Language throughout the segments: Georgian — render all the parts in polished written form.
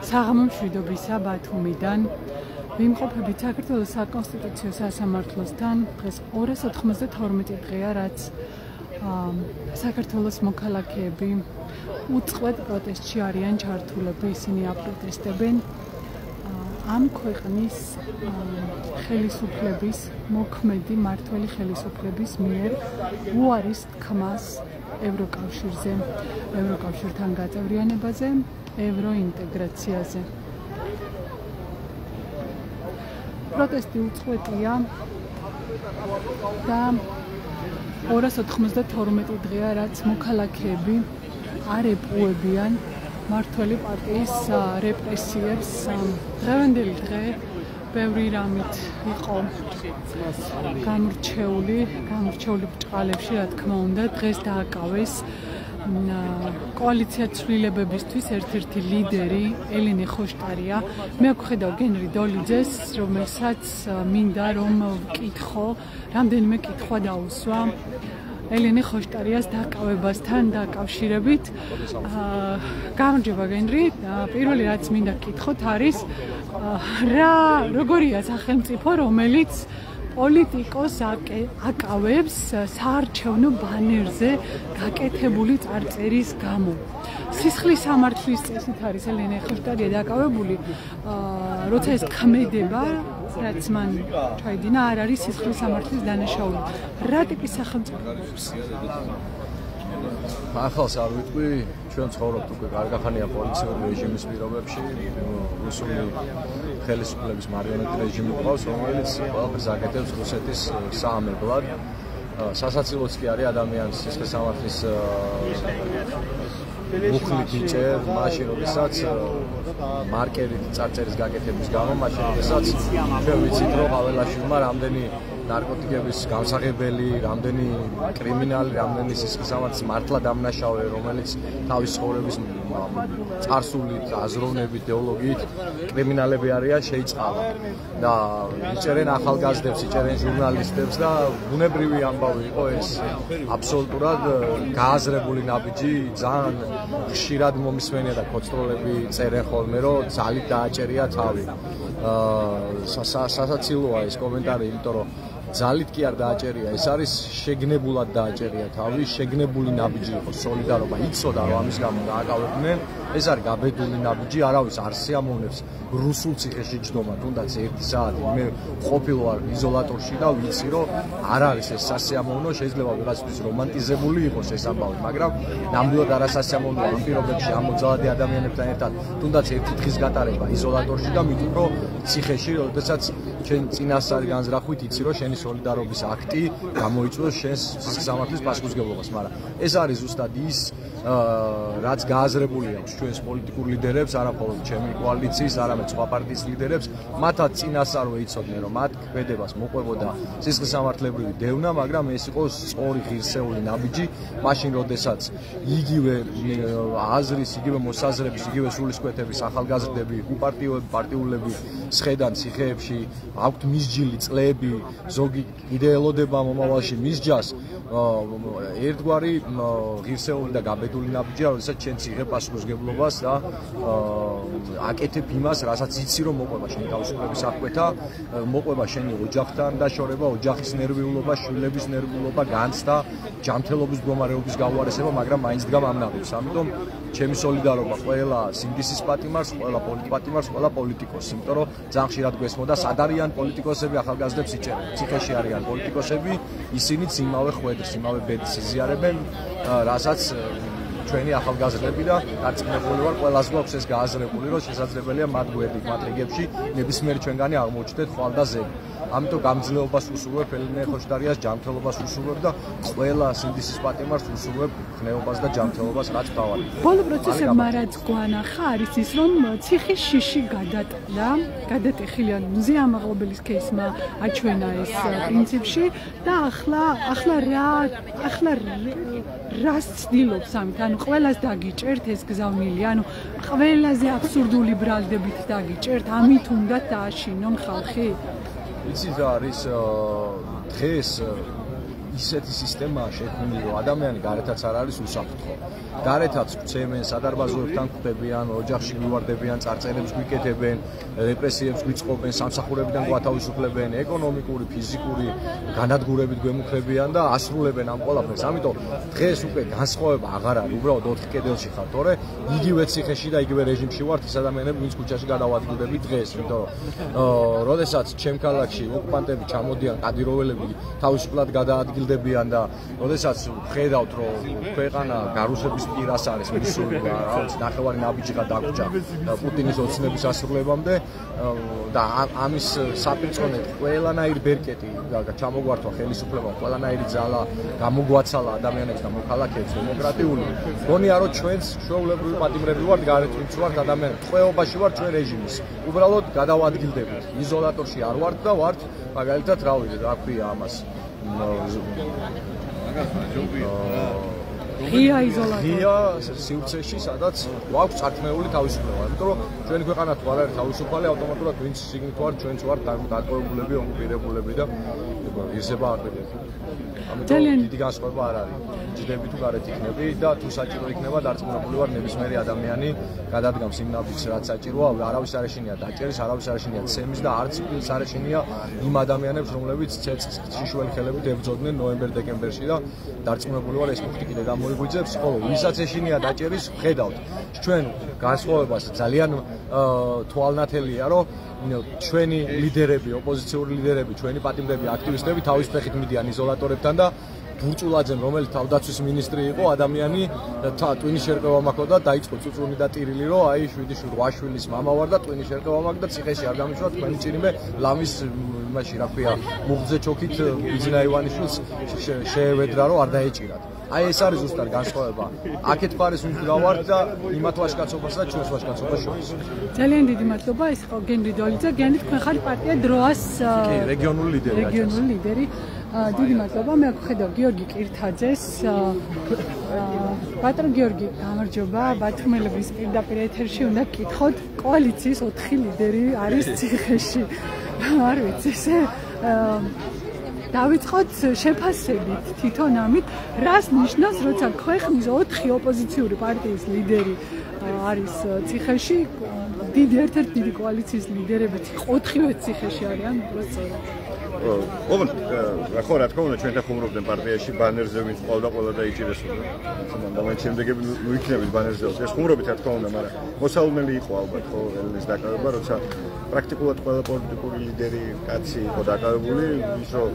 საღამო მშვიდობისა ბათუმიდან ვიმყოფებით საქართველოს საკონსტიტუციო სასამართლოსთან. დღეს 292 დღეა, რაც საქართველოს მოქალაქეები უწყვეტ პროტესტში არიან ჩართულები. ისინი აპროტესტებენ ამ ქვეყნის ხელისუფლების, მოქმედი მმართველი ხელისუფლების მიერ უარის თქმას ევროკავშირზე, ევროკავშირთან გაწევრიანებაზე, ევროინტეგრაციაზე. პროტესტი უწყვეტია და 292 დღეა, რაც მოქალაქეები არ ეპყუებიან მმართველი პარტიის რეპრესიებს. დღევანდელი დღე ბევრი რამით იყო გამორჩეული ბრჭყალებში, რა თქმა უნდა. დღეს დააკავეს კოალიცია ცვლილებებისთვის ერთ-ერთი ლიდერი ელენე ხოშტარია. მე ვხედავ გენრი დოლიძეს, რომელსაც მინდა რომ ვკითხო, რამდენიმე კითხვა დაუსვა ელენე ხოშტარიას დაკავებასთან დაკავშირებით. გამარჯობა გენრი, პირველი რაც მინდა ვკითხოთ არის როგორია სახელმწიფო, რომელიც პოლიტიკოს აკავებს საარჩევნო ბანერზე გაკეთებული წარწერის გამო. სისხლის სამართლის წესით არის ელენე ხოშტარია დაკავებული, როცა ეს ქმედება, რაც მან ჩაიდინა, არ არის სისხლის სამართლის დანაშაული. რა ტიპის სახელმწიფო? ახალს არ ვიტყვი, ჩვენ ცხოვრობთ უკვე გარგახანია პოლიციური რეჟიმის პირობებში, რუსული ხელისუფლების მარიონეტი რეჟიმი ყავს, რომელიც ყველაფერს აკეთებს რუსეთის საამებლად. სასაცილოც კი არის ადამიანის სისხლის სამართლის მუხლით იჭერ, მაშინ როდესაც მარკერით წარწერის გაკეთების გამო, მაშინ როდესაც ჩვენ ვიცით, რომ აველაშვილმა რამდენი ნარკოტიკების გამსაღებელი, რამდენი კრიმინალი, რამდენი სისხლის სამართლის მართლა დამნაშავე, რომელიც თავის ცხოვრების წარსულით, აზროვნებით, იდეოლოგიით კრიმინალები არიან, შეიწყალა და იჭერენ ახალგაზრდებს, იჭერენ ჟურნალისტებს და ბუნებრივი ამბავი იყო ეს. აბსოლუტურად გააზრებული ნაბიჯი, ძალიან ხშირად მომისმენია და კონტროლები წერენ ხოლმე, რომ ძალით დააჭერია თავი. სასაცილოა ეს კომენტარი, იმიტომ რომ ძალით კი არ დააჭერია, ეს არის შეგნებულად დააჭერია თავი, შეგნებული ნაბიჯი იყო, სოლიდარობა იცოდა, რომ ამის გამო დააკავებდნენ. ეს არის გაბედული ნაბიჯი, არავის არ სიამოვნებს რუსულ ციხეში ჯდომა, თუნდაც 1 საათი. მე ყოფილ ვარ იზოლატორში და ვიცი, რომ არ არის ეს სასიამოვნო, შეიძლება ვიღაცთვის რომანტიზებული იყოს ეს ამბავი, მაგრამ ნამდვილად არასასიამოვნო ამ პირობებში ამ მოძალადე ადამიანებთან ერთად, თუნდაც 1 დღის გატარება იზოლატორში და მით უფრო ციხეში, როდესაც ჩვენ წინასწარი განზრახვით იცი, რომ შენი სოლიდარობის აქტი გამოიწვევს შენს სისხლის სამართლის პასუხისმგებლობას, მაგრამ ეს არის ზუსტად ის, რაც გააზრებული აქვს ჩვენს პოლიტიკურ ლიდერებს, არა მხოლოდ ჩემი კოალიციის, არამედ სხვა პარტიის ლიდერებს, მათაც წინასწარვე იცოდნენ, რომ მათ ქმედებას მოყვებოდა სისხლის სამართლებრივი დევნა, მაგრამ ეს იყო სწორი ღირსეული ნაბიჯი, მაშინ როდესაც იგივე აზრის, იგივე მოსაზრების, იგივე სულისკვეთების ახალგაზრდები, უპარტიოები, პარტიულები სხედან ციხეებში, აქვთ მისჯილი წლები, ზოგი იდეოლოგება მომავალში მისჯას, ერთგვარი ღირსეული და გაბედული ნაბიჯია, როდესაც ჩვენ ციხე პასუხისმგებლობა თანამშრომლობას და აკეთებ იმას, რასაც იცი რომ მოყვება შენი თავისუფლების აღკვეთა, მოყვება შენი ოჯახთან დაშორება, ოჯახის ნერვიულობა, შვილების ნერვიულობა, განცდა, ჯანმრთელობის მდგომარეობის გაუარესება, მაგრამ მაინც დგამ ამ ნაბიჯს. ამიტომ ჩემი სოლიდარობა ყველა სინდისის პატიმარს, ყველა პოლიტპატიმარს, ყველა პოლიტიკოსს, იმიტომ რომ ძალიან ხშირად გვესმოდა სად არიან პოლიტიკოსები, ახალგაზრდებს იჭერენ. ციხეში არიან პოლიტიკოსები, ისინიც იმავე ხვედრს, იმავე ბედს იზიარებენ, რასაც ჩვენი ახალგაზრდები და დარწმუნებული ვარ, ყველას გვაქვს ეს გააზრებული, რომ შესაძლებელია მათ გვერდით, მათ რიგებში ნებისმიერი ჩვენგანი აღმოჩნდეთ ხვალ და ზევი. ამიტომ გამძლეობას უსურვებ ელენე ხოშტარიას, ჯანმრთელობას უსურვებ და ყველა სინდისის პატიმარს უსურვებ ხნეობას და ჯანმრთელობას, რაც თავარია. ბოლო პროცესებმა რაც გვანახა არის ის, რომ ციხის შიში გადატეხილია მუზეუმ ამაღლობელის кейსმა აჩვენა ეს პრინციპში და ახლა რას ცდილობს ამით? ანუ ყველას დაგიჭერთ ეს გზავნილი, ანუ ყველაზე აბსურდული ბრალდებით დაგიჭერთ, ამით უნდა დააშინონ ხალხი? იცი რა არის დღეს ისეთი სისტემაა შექმნილი, რომ ადამიანი გარეთაც არ არის უსაფრთხო. გარეთაც გვცემენ, სადარბაზოებთან ხვდებიან, ოჯახში გვივარდებიან, წარწერებს გვიკეთებენ, რეპრესიებს გვიწყობენ, სამსახურებიდან გვათავისუფლებენ, ეკონომიკური, ფიზიკური განადგურებით გვემუქრებიან და ასრულებენ ამ ყველაფერს. ამიტომ დღეს უკვე განსხვავება აღარ არის, უბრალოდ 4 კედელში ხართ, თორე იგივე ციხეში და იგივე რეჟიმში ვართ ის ადამიანები, ვინც ქუჩაში გადავადგილდებით დღეს, იმიტომ რომ როდესაც ჩემ ქალაქში ოკუპანტები ჩამოდიან, კადიროველები თავისუფლად გადაადგილდებიან და როდესაც ხედავთ, რომ ქვეყანა გარუსების პირას არის მისული და რაღაც ნახევარი ნაბიჯიღა დაგვრჩა პუტინის ოცნების ასრულებამდე და ამის საპირწონედ ყველანაირი ბერკეტი ჩამოგვართვა ხელისუფლებამ, ყველანაირი ძალა გამოგვაცალა ადამიანებს და მოქალაქეებს დემოკრატიული. გონია რომ ჩვენს ჩვეულებრივი პატიმრები ვართ, გარეთ ვინც ვართ ადამიანები, ტყვეობაში ვართ ჩვენ რეჟიმის. უბრალოდ გადავადგილდებით. იზოლატორში არ ვართ და ვართ მაგალითად რა ქვია ამას. ღია იზოლატორი. ღია სივრცეში, სადაც გვაქვს წარქმეული თავისუფლება. იმიტომ რომ ჩვენი ქვეყანა თუ არ არის თავისუფალი, ავტომატურად ვინც შიგნით ვართ, ჩვენც ვართ დაკავებულები, ოკუპირებულები და ირსება არ ვიყენებთ. ამიტომ დიდი განსხვავება არ არის. ჯდები თუ გარეთ იქნები და თუ საჭირო იქნება, დარწმუნებული ვარ, ნებისმიერი ადამიანი გადადგამს იმ ნაბიჯს, რაც საჭიროა, არავის არ ეშინია დაჭერის, არავის არ ეშინია ცემის და არც ის არ ეშინია იმ ადამიანებს, რომლებიც ცეცხლს შიშველი ხელებით ებრძოდნენ ნოემბერ-დეკემბერში და დარწმუნებული ვარ, ეს მუხტი კიდე გამოიგვიძებს, ხოლო ვისაც ეშინია დაჭერის, ხედავთ. ჩვენ განსხვავებას ძალიან თვალნათელია, რომ ჩვენი ლიდერები, ოპოზიციური ლიდერები, ჩვენი პატიმრები, აქტივისტები თავის ფეხით მიდიან იზოლატორებთან და ბურჭულაძემ, რომელიც თავდაცვის მინისტრი იყო, ადამიანი ტვინის შერყევა მაქვს და დაიწყო წუწუნი და ტირილი, რომ აი 7-8 შვილის მამა ვარ და ტვინის შერყევა მაქვს და ციხეში არ გამიშვა თქვენი წინიმე ლამის იმაში რა ქვია, მუხზე ჩოქით ბიძინა ივანიშვილს შეევედრა, რომ არ დაეჭირათ. აი ეს არის ზუსტად განსხვავება. აქეთ მხარეს ვინც გავართ და იმათ ვაჟკაცობასა და ჩვენს ვაჟკაცობას შორის. ძალიან დიდი მადლობა, ეს იყო გენრი დოლიძე. გენრი, თქვენ ხართ პარტია დროას რეგიონული ლიდერი. რეგიონული ლიდერი. დიდი მადლობა. მე ვხედავ გიორგი კირთაძეს. ბატონ გიორგი, გამარჯობა. ბათუმელების პირდაპირ ეთერში უნდა გკითხოთ, კოალიციის 4 ლიდერი არის ციხეში. არ ვიცი, ესე დავიწყოთ შეფასებით თვითონ ამით, რას ნიშნავს, როცა ქვეყნის 4 ოპოზიციური პარტიის ლიდერი არის ციხეში, ერთ-ერთი დიდი კოალიციის ლიდერებიც 4-ვე ციხეში არიან უბრალოდ. ოღონდ ხო რა თქმა უნდა ჩვენ დახუმრობდნენ პარტიაში ბანერზე ვინც ყავდა ყველა დაიჭირესოდა. მომენტ შემდეგები ნუ იქნებით ბანერზე. ეს ხუმრობით რა თქმა უნდა, მაგრამ მოსალმელი იყო ალბათ ხო ელენის დაკავება, როცა პრაქტიკულად ყველა პოლიტიკური ლიდერი კაცი იყო დაკავებული, ის რომ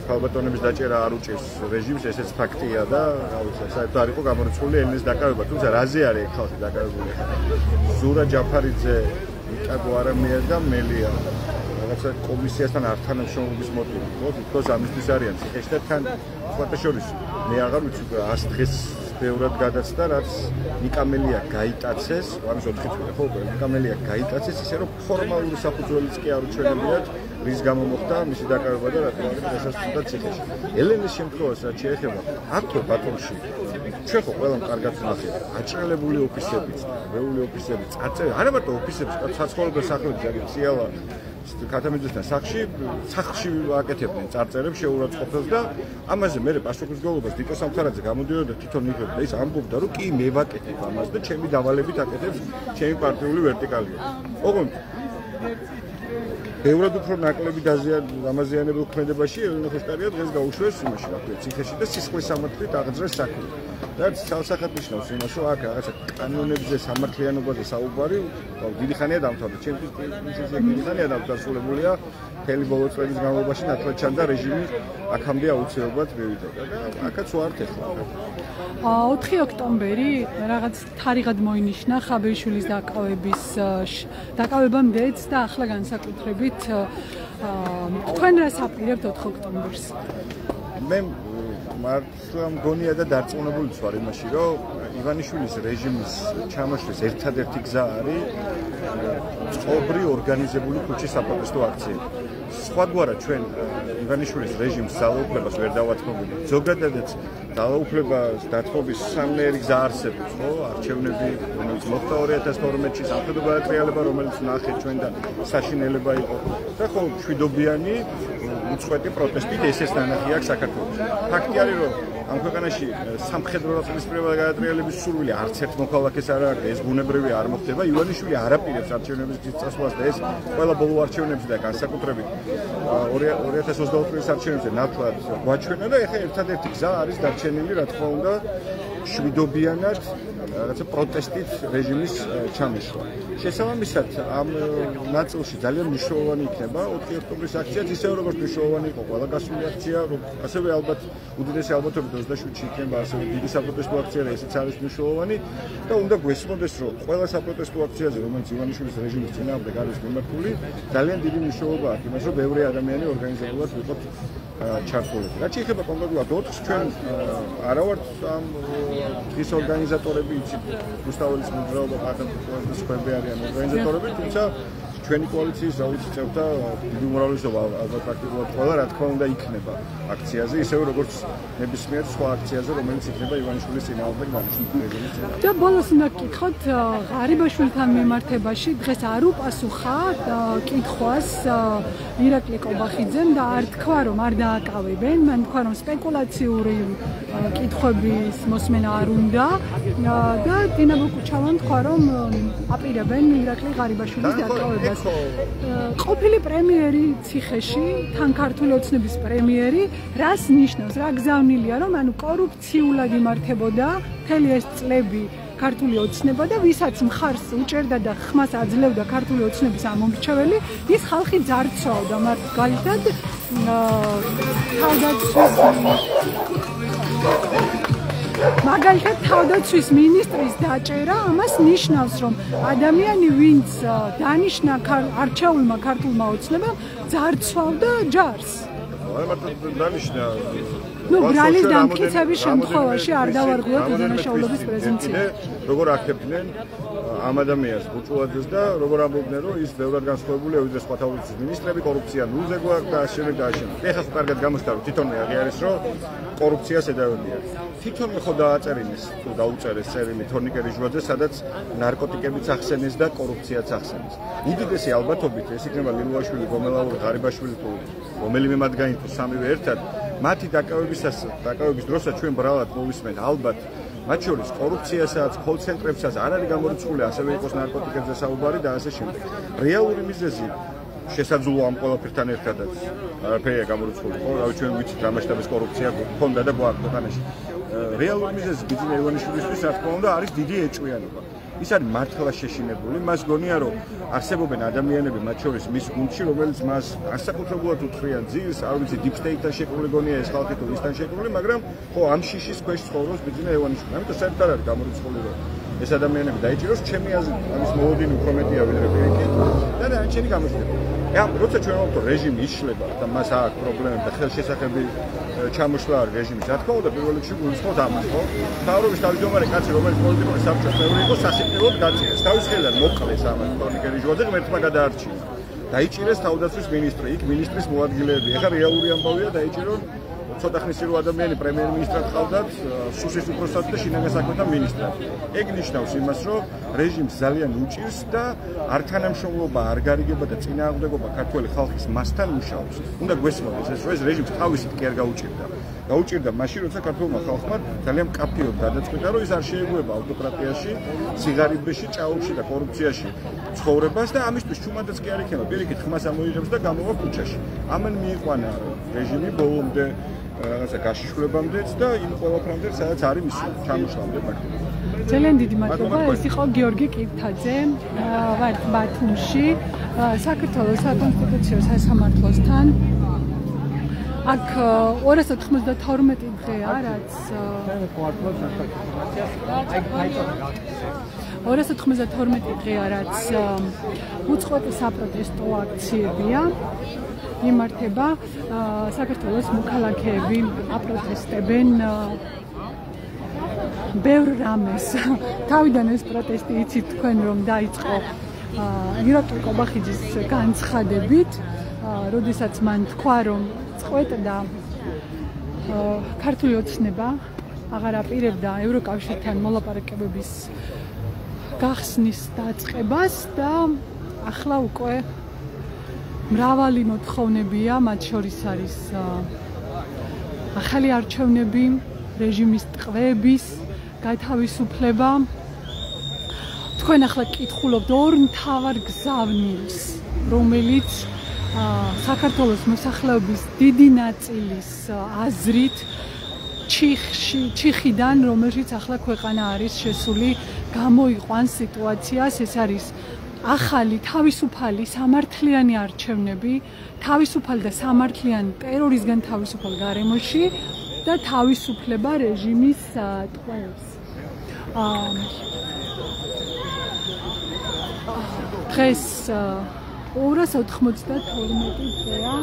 ქალბატონების დაჭერა არ უჭირს რეჟიმს, ესეც ფაქტია და რა ვიცი, საერთოდ არ იყო გამორიცხული ელენის დაკავება, თუმცა რაზე არის ხალხი დაკავებული? ზურა ჯაფარიძე, იკაბო არამია და მელია რაღაცა კომისიასთან არ თანამშრომლობის მოტივი, ხო? თითქოს ამისთვის არიან ციხეში და თან სხვათა შორის მე აღარ ვიცი 100 დღეს ბევრად გადაცდა, რაც ნიკამელია გაიტაცეს, ამის 4 წელი ხო, ნიკამელია გაიტაცეს, ისე რომ ფორმალური საფუძველიც კი არ უჩვენებიათ, რის გამო მოხდა მისი დაკავება და რა თქმა უნდა შესაძლოა ციხეში. ელენის შემთხვევას რაც შეეხება, აქტო ბათუმში ჩვენ ხო ყველამ კარგად ვნახეთ, აჭრელებული ოფისებიც, ვეული ოფისებიც, წარწერა, არა მარტო ოფისებიც, საცხოვრებელ სახლებში, აგერ ციალა ქათამიძესთან სახლში აკეთებდნენ წარწერებს შეურაცხყოფას და ამაზე მე პასუხისმგებლობას დიტო სამხარაძე გამოდიოდა და თვითონ იღებდა და ის ამბობდა რომ კი მე ვაკეთებ ამას და ჩემი დავალებით აკეთებს ჩემი პარტიული ვერტიკალია. ოღონდ ბევრად უფრო ნაკლები დამაზიანებელ ქმედებაში ელენე ხოშტარია დღეს გაუშვეს იმაში რა ქვია ციხეში და სისხლის სამართლით აღძრეს საქმე. და ცალსახად ნიშნავს იმას რომ აქ რაღაცა კანონებზე სამართლიანობაზე საუბარი დიდი ხანია დამთავრდა. ჩემთვის დიდი ხანია დამთავრებულია მთელი ბოლო წლების განმავლობაში ნათლად-ჩანდა რეჟიმი აქამდე აუცილებლად მივიდა და აქაც ვართ ახლა. 4 ოქტომბერი რაღაც თარიღად მოინიშნა ხაბეიშვილის დაკავებამდეც და ახლა განსაკუთრებით თქვენ რას აპირებთ 4 ოქტომბერს? მე მართლა მგონია და დარწმუნებული ვარ იმაში, რომ ივანიშვილის რეჟიმის ჩამოშლის ერთადერთი გზა არის წყობრი ორგანიზებული ქუჩის საპროტესტო აქციები. სხვაგვარად ჩვენ ივანიშვილის რეჟიმს ძალაუფლებას ვერ დავათმობილ. ზოგადადაც ძალაუფლებას დათმობის სამნაირი გზა არსებობს, ხო? არჩევნები, რომელიც მოხდა 2012-ში, სამხედრო გაატრიალება, რომელიც ნახეთ ჩვენთან საშინელება იყო. და ხო, მშვიდობიანი უწყვეტი პროტესტით ესეც ნანახი აქვს საქართველოში. ფაქტი არის, რომ ამ ქვეყანაში სამხედრო რასპირება გაატრიალების სურვილი არც ერთ მოქალაქეს არ აქვს, ეს ბუნებრივი არ მოხდება. ივანიშვილი არ აპირებს არჩევნების წასვლას და ეს ყველა ბოლო არჩევნებზე და განსაკუთრებით 2024 წლის არჩევნებზე ნათლად გვაჩვენა და ეხლა ერთადერთი გზა არის დარჩენილი, რა თქმა უნდა, შვიდობიანად რაღაცა პროტესტით რეჟიმის ჩამოშლა. შესაბამისად, ამ ნაწილში ძალიან მნიშვნელოვანი იქნება 4 ოქტომბრის აქციაც, ისევე როგორც მნიშვნელოვანი იყო ყველა გასული აქცია, ასევე ალბათ უდიდესი ალბათობით 27-ში იქნება ასევე დიდი საპროტესტო აქცია და ესეც არის მნიშვნელოვანი და უნდა გვესმოდეს, რომ ყველა საპროტესტო აქციაზე, რომელიც ივანიშვილის რეჟიმის წინააღმდეგ არის მიმართული, ძალიან დიდი მნიშვნელობა აქვს იმას, რომ ბევრი ადამიანი ორგანიზებულად ვიყოთ ჩართულები. რაც შეეხება კონკრეტულად 4-ს, ჩვენ არა ვართ ამ დღის ორგანიზატორები, იცით, რუსთაველის მოძრაობა, პარტიის სხვები არიან ორგანიზატორები, თუმცა ჩვენი კოალიციის რაოცი წევრთა დიდი უმრავლესობა ალბათ პრაქტიკულად ყველა რა თქმა უნდა იქნება აქციაზე, ისევე როგორც ნებისმიერ სხვა აქციაზე, რომელიც იქნება ივანიშვილის წინააღმდეგ დანიშნული რეჟიმის წინააღმდეგ. და ბოლოს უნდა გკითხოთ, ღარიბაშვილთან მიმართებაში დღეს არ უპასუხა კითხვას ირაკლი კობახიძემ და არ თქვა, რომ არ დააკავებენ, მან თქვა, რომ სპეკულაციური კითხვების მოსმენა არ უნდა და დინა ბუკუჩავამ თქვა, რომ აპირებენ ირაკლი ღარიბაშვილის დაკავებას. ყოფილი პრემიერი ციხეში, თან ქართული ოცნების პრემიერი, რას ნიშნავს, რა გზავნილია, რომ ანუ კორუფციულად იმართებოდა მთელი ეს წლები ქართული ოცნება და ვისაც მხარს უჭერდა და ხმას აძლევდა ქართული ოცნების ამომრჩეველი, ის ხალხი ძარცვავდა მათ გალითად მაგალითად თავდაცვის მინისტრის დაჭერა ამას ნიშნავს, რომ ადამიანი, ვინც დანიშნა არჩეულმა ქართულმა ოცნებამ, ძარცვავდა ჯარს. დანიშნა ბრალის დამტკიცების შემთხვევაში არ დავარღვიოთ უდანაშაულობის პრეზუმპცია. როგორ აქებდნენ ამ ადამიანს ბუჭულაძეს და როგორ ამბობდნენ, რომ ის ბევრად განსხვავებულია ვიდრე სხვა თავდაცვის მინისტრები, კორუფცია ნულზე გვაქვს და ასე და ასე. ეხლა ხო კარგად გამოსტა, რომ თვითონვე აღიარეს, რომ კორუფციას ედავებიან. თვითონვე ხო დააწერინეს, თუ დაუწერეს წერილი თორნიკე რიჟვაძე, სადაც ნარკოტიკებიც ახსენეს და კორუფციაც ახსენეს. უდიდესი ალბათობით ეს იქნება ლილუაშვილი, გომელაური, ღარიბაშვილი თუ რომელიმე მათგანი თუ სამივე ერთად, მათი დაკავების დროსაც ჩვენ ბრალად მოვისმენთ ალბათ მათ შორის კორუფციასაც, კოლ-ცენტრებსაც არ არის გამორიცხული, ასევე იყოს ნარკოტიკებზე საუბარი და ასე შემდეგ. რეალური მიზეზი შესაძლოა ამ ყველაფერთან ერთადაც არაფერია გამორიცხული, ხო? რავი ჩვენ ვიცით რა მასშტაბის კორუფცია გქონდა და გვაქვს ქვეყანაში. რეალური მიზეზი ბიძინა ივანიშვილისთვის რა თქმა უნდა არის დიდი ეჭვიანობა. ის არის მართლა შეშინებული, მას გონია რომ არსებობენ ადამიანები მათ შორის მის გუნდში, რომელიც მას განსაკუთრებულად უთხრიან ძილს, არ ვიცი deep state-თან შეკრული გონია ეს ხალხი თუ ისთან შეკრული, მაგრამ ხო ამ შიშის ქვეშ ცხოვრობს ბიძინა ივანიშვილი. ამიტომ საერთოდ არ არის გამორიცხული რომ ეს ადამიანები დაიჭიროს, ჩემი აზრით ამის მოლოდინი უფრო მეტია ვიდრე პირიქით და დანარჩენი გამოჩნდება. როცა ჩვენ ვამბობთ რეჟიმი იშლება და მას აქვს პრობლემები და ხელშესახები ჩამოშლა არის რეჟიმის, რა თქმა უნდა პირველ რიგში გულისხმობთ ამას, ხო? თავრობის თავმჯდომარე კაცი, რომელიც პოლიტიკური საბჭოს წევრი იყო, სასიკვდილოდ გაწიეს. თავის ხელიდან მოკლეს ამას თორნიკე რიჟვაძე ღმერთმა გადაარჩინა. დაიჭირეს თავდაცვის მინისტრი, იქ მინისტრის მოადგილეები. ეხლა რეალური ამბავია დაიჭირონ ცოტა ხნის წინ ადამიანი პრემიერ-მინისტრად ყავდათ, სუსის უფროსად და შინაგან საქმეთა მინისტრად. ეგ ნიშნავს იმას, რომ რეჟიმს ძალიან უჭირს და არ თანამშრომლობა, არ გარიგება და წინააღმდეგობა ქართველი ხალხის მასთან მუშაობს. უნდა გვესმოდეს ეს, რომ ეს რეჟიმს თავისით კი არ გაუჭირდა. გაუჭირდა მაშინ, როცა ქართულმა ხალხმა ძალიან მკაფიოდ გადაწყვიტა, რომ ის არ შეეგუება ავტოკრატიაში, სიღარიბეში, ჭაობში და კორუფციაში ცხოვრებას და ამისთვის ჩუმადაც კი არ იქნება. პირიქით ხმას ამოიღებს და გამოვა ქუჩაში. ამან მიიყვანა რეჟიმი ბოლომდე რაღაცა გაშიშვლებამდეც და იმ ყველაფრამდე, სადაც არის მის ჩამოშლამდე ფაქტობრივად. ძალიან დიდი მადლობა. ეს იყო გიორგი კირთაძე, ვართ ბათუმში, საქართველოს საკონსტიტუციო სასამართლოსთან. აქ 292 დღეა, რაც 292 დღეა, რაც უწყვეტი საპროტესტო აქციებია. იმართება საქართველოს მოქალაქეები აპროტესტებენ ბევრ რამეს. თავიდან ეს პროტესტი იცით თქვენ რომ დაიწყო ირაკლი კობახიძის განცხადებით, როდესაც მან თქვა რომ წყვეტდა ქართული ოცნება აღარ აპირებდა ევროკავშირთან მოლაპარაკებების გახსნის დაწყებას და ახლა უკვე მრავალი მოთხოვნებია, მათ შორის არის ახალი არჩევნები, რეჟიმის ტყვეების გათავისუფლება. თქვენ ახლა კითხულობთ ორ მთავარ გზავნილს, რომელიც საქართველოს მოსახლეობის დიდი ნაწილის აზრით ჩიხიდან, რომელშიც ახლა ქვეყანა არის შესული, გამოიყვანს სიტუაციას. ეს არის ახალი თავისუფალი სამართლიანი არჩევნები, თავისუფალ და სამართლიანი ტერორისგან თავისუფალ გარემოში და თავისუფლება რეჟიმის ტყვეებს. დღეს 292 დღეა,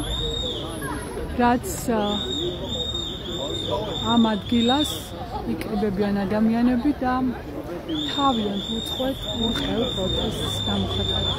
რაც ამ ადგილას იკრიბებიან ადამიანები და თავიანთ უწყვეტ ურყევ პროტესტს გამოხატავენ.